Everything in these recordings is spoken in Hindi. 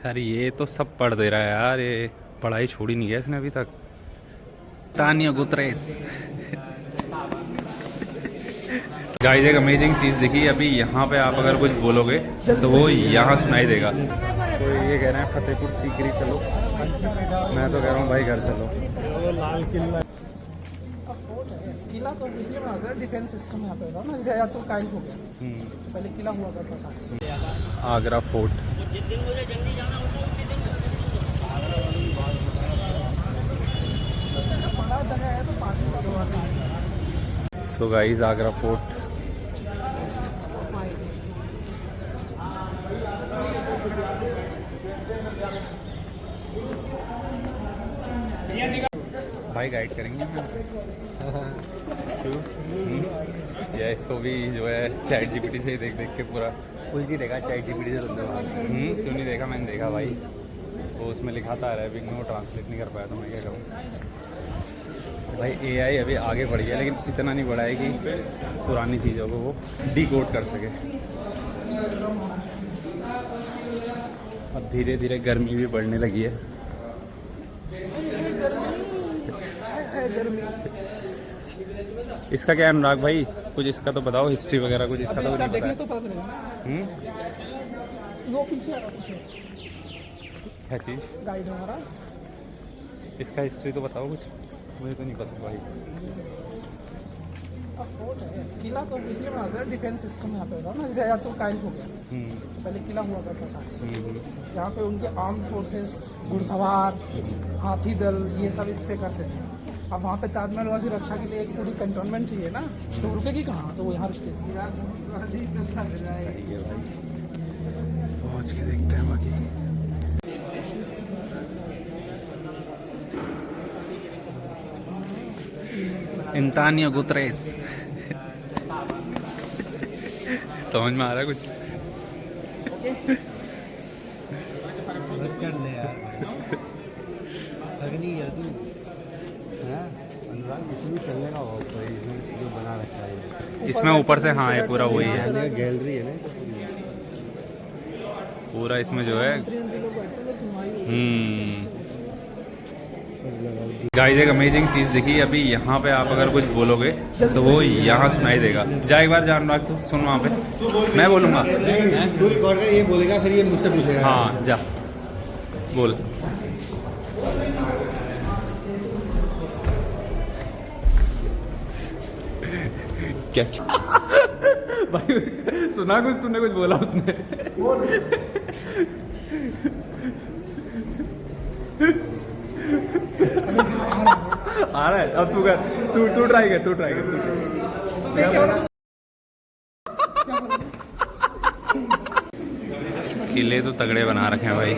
यार ये तो सब पढ़ दे रहा है यार, ये पढ़ाई छोड़ी नहीं है इसने अभी तक। तानिया गुतरेस। गाइस एक अमेजिंग चीज़ दिखी अभी, यहाँ पे आप अगर कुछ बोलोगे तो वो यहाँ सुनाई देगा। तो ये कह रहे हैं फतेहपुर सीकरी चलो, मैं तो कह रहा हूँ भाई घर चलो। लाल किला किला तो इसलिए बनाते हैं, डिफेंस सिस्टम यहाँ पे होगा ना, जैसे आजकल कायल हो गया, पहले किला हुआ करता था। आगरा फोर्ट। बड़ा जगह है तो पानी सो गाइस आगरा फोर्ट। भाई गाइड करेंगे या इसको भी जो है चैट जीपीटी से ही देख देख के पूरा कुछ नहीं देखा चैट जीपीटी से तुमने। क्यों नहीं देखा? मैंने देखा भाई, वो उसमें लिखा था अरेबिक में, वो ट्रांसलेट नहीं कर पाया तो मैं क्या करूँ भाई। एआई अभी आगे बढ़ गया लेकिन इतना नहीं बढ़ा है कि पुरानी चीज़ों को वो डिकोड कर सके। अब धीरे धीरे गर्मी भी बढ़ने लगी है। इसका क्या है अनुराग भाई, कुछ इसका तो बताओ, हिस्ट्री वगैरह कुछ इसका तो नहीं पता है। तो पता चलेगा। वो पीछे आ रहा, पीछे क्या चीज़? गाइड हमारा। इसका हिस्ट्री तो बताओ कुछ, मुझे तो नहीं पता भाई। किला तो इसलिए बनाते हैं, डिफेंस सिस्टम यहाँ पे होगा ना, जैसे आजकल कायल हो गया, पहले किला हुआ करता था, जहाँ पे उनके आर्म फोर्सेस, घुड़सवार, हाथी दल, ये सब स्टे करते थे। अब वहाँ पे ताजमहल वासी रक्षा के लिए एक पूरी कंटोनमेंट चाहिए ना, तो रुकेगी कहाँ, तो वो यहाँ रुकेगी। पहुँच के देखते हैं बाकी। इंतानिया गुतरेस। समझ में आ रहा है कुछ? बस कर ले यार, अग्नि या तू अनुराग इसमें चलने का बहुत भाई, इसमें जो बना रखा है इसमें ऊपर से, हाँ ये पूरा वही है, गैलरी है ना पूरा इसमें जो है। गाइस एक अमेजिंग चीज़ दिखी अभी, यहाँ पे आप अगर कुछ बोलोगे तो वो यहाँ सुनाई देगा। जा एक बार जान तू सुन वहाँ पे, मैं बोलूँगा। तू रिकॉर्ड कर, ये बोलेगा फिर ये मुझसे पूछेगा। हाँ जा बोल। क्या भाई सुना कुछ, तूने कुछ बोला उसने? आ रहा है, अब तू कर, तू ट्राई कर, तू ट्राई कर। किले तो तगड़े बना रखे हैं भाई।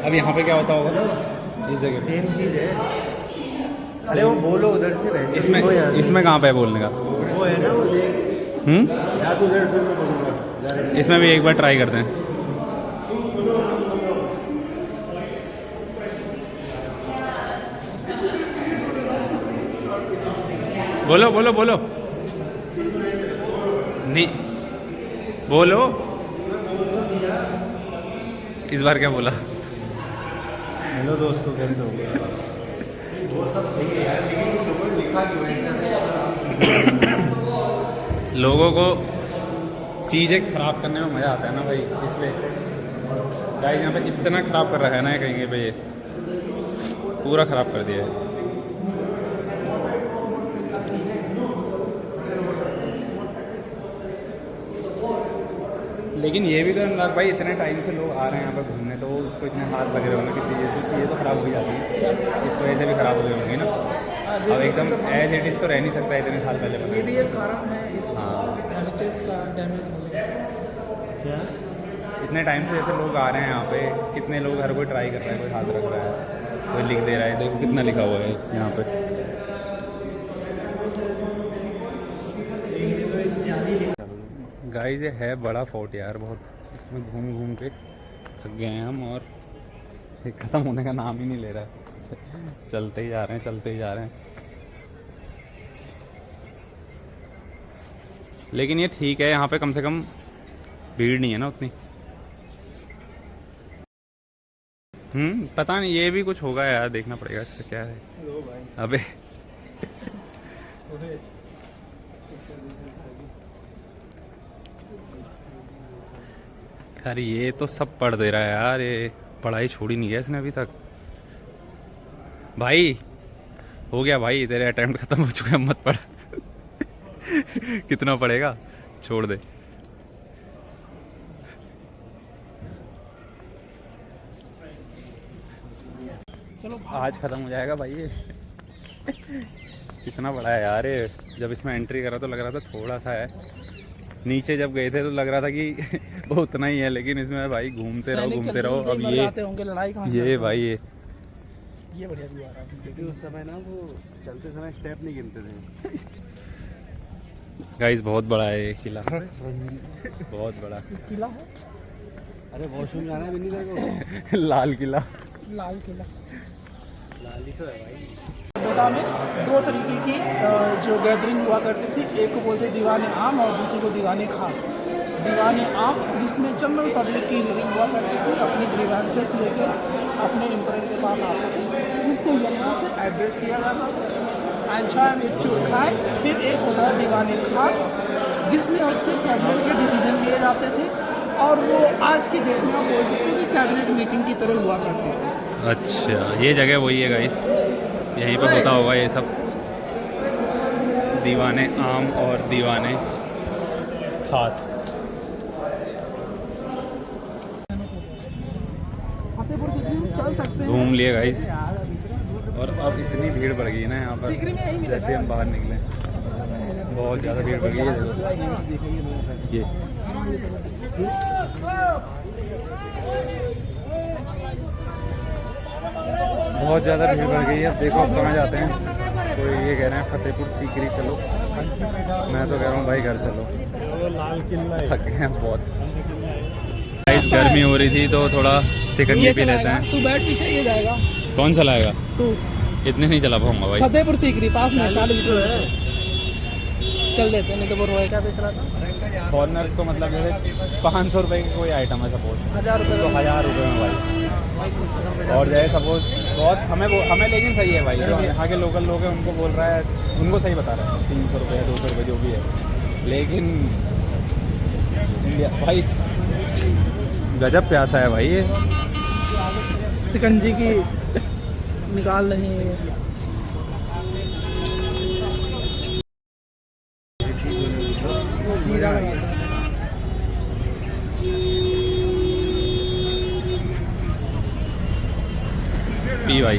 अब यहाँ पे क्या होता होगा इस जगह? सेम चीज़ है। अरे वो बोलो उधर से रहे, इसमें कहाँ पे है बोलने का? वो है ना वो देख, या तो उधर से मैं बोलूँगा। इसमें भी एक बार ट्राई करते हैं। बोलो बोलो बोलो, नहीं बोलो इस बार क्या बोला? हेलो दोस्तों, कैसे हो? वो सब सही है यार, लेकिन वो लोगों ने लिखा क्यों है? लोगों को चीज़ें खराब करने में मज़ा आता है ना भाई, इसलिए गाइस यहाँ पे इतना खराब कर रखा है ना कहीं पे, ये पूरा खराब कर दिया है। लेकिन ये भी तो अनुराग भाई, इतने टाइम से लोग आ रहे हैं यहाँ पर घूमने, तो उसको इतने हाथ लग रहे होंगे कि चीज़ें तो ख़राब हो जाती है, इस वजह से भी ख़राब हो गई होंगी ना। अब एकदम एज इट इज़ तो रह नहीं सकता इतने साल पहले। ये भी एक कारण है इस हेरिटेज का डैमेज होने का। इतने टाइम से जैसे लोग आ रहे हैं यहाँ पे, कितने लोग, हर कोई ट्राई कर रहा है, कोई हाथ रख रहा है, कोई लिख दे रहा है। देखो कितना लिखा हुआ है यहाँ पे। गाइस ये है बड़ा फोर्ट यार बहुत, इसमें घूम घूम के थक गए हैं हम, और ये ख़त्म होने का नाम ही नहीं ले रहा है। चलते ही जा रहे हैं, चलते ही जा रहे हैं। लेकिन ये ठीक है, यहाँ पे कम से कम भीड़ नहीं है ना उतनी। पता नहीं, ये भी कुछ होगा यार, देखना पड़ेगा इसका क्या है। अबे यार ये तो सब पढ़ दे रहा है यार, ये पढ़ाई छोड़ी नहीं है इसने अभी तक। भाई हो गया भाई, तेरे अटेम्प्ट खत्म हो चुके हैं, मत पढ़। कितना पढ़ेगा, छोड़ दे। चलो आज खत्म हो जाएगा भाई ये। कितना बड़ा है यार ये। जब इसमें एंट्री करा तो लग रहा था थोड़ा सा है, नीचे जब गए थे तो लग रहा था कि वो उतना ही है, लेकिन इसमें भाई घूमते रहो घूमते रहो। अब होंगे, लड़ाई कहाँ ये भाई ये बढ़िया भी आ रहा है। लेकिन उस समय ना वो चलते समय स्टेप नहीं गिनते थे। गाइस बहुत बड़ा है ये किला, बहुत बड़ा किला है। अरे वॉशरूम जाना है भी नहीं तेरे को। लाल किला। लाल किला लाली तो है भाई। सभ्यता में दो तरीके की जो गैदरिंग हुआ करती थी, एक को बोलते दीवाने आम और दूसरे को दीवाने खास। दीवाने आम जिसमें जनरल पब्लिक की हियरिंग हुआ करती थी, अपनी ग्रीवेंसेस लेकर अपने एम्परर के पास आते थे, जिसको यहाँ से एड्रेस किया जाता था। अच्छा खाए। फिर एक होता है दीवाने खास, जिसमें उसके कैबिनेट के डिसीजन लिए जाते थे, और वो आज की डेट में आप बोल सकते हो कि कैबिनेट मीटिंग की तरह हुआ करती थी। अच्छा ये जगह वही है गाइस, यहीं पे होता होगा ये सब, दीवाने आम और दीवाने खास। फतेहपुर सीकरी में चल सकते हैं। घूम लिए गाइस, और अब इतनी भीड़ बढ़ गई है ना यहाँ पर, सीकरी में यही मिलेगा। जैसे हम बाहर निकले बहुत ज़्यादा भीड़ बढ़ गई है। ये बहुत ज़्यादा भीड़ बढ़ गई है। अब देखो अब कहाँ जाते हैं। तो ये कह रहे हैं फतेहपुर सीकरी चलो, मैं तो कह रहा हूँ भाई घर चलो, थक गए हैं बहुत। गाइस गर्मी हो रही थी तो थोड़ा सिकंजी पी लेते हैं। तू बैठ पीछे, ये जाएगा। कौन चलाएगा? तू। इतने नहीं चला पाऊंगा भाई। फतेहपुर सीकरी पास में 40 किलोमीटर चल देते हैं, नहीं तो वो रोए क्या बेच रहा था। फॉरनर्स को मतलब जैसे 500 रुपये की कोई आइटम है सपोज, 1000 रुपये तो 1000 रुपये में भाई। और जैसे सपोज बहुत हमें लेकिन सही है भाई, जो यहाँ के लोकल लोग हैं उनको बोल रहा है, उनको सही बता रहा है 300 रुपये 200 रुपये जो भी है। लेकिन भाई गजब प्यासा है भाई ये। सिकंजी की निकाल नहीं है। जीरा पी भाई।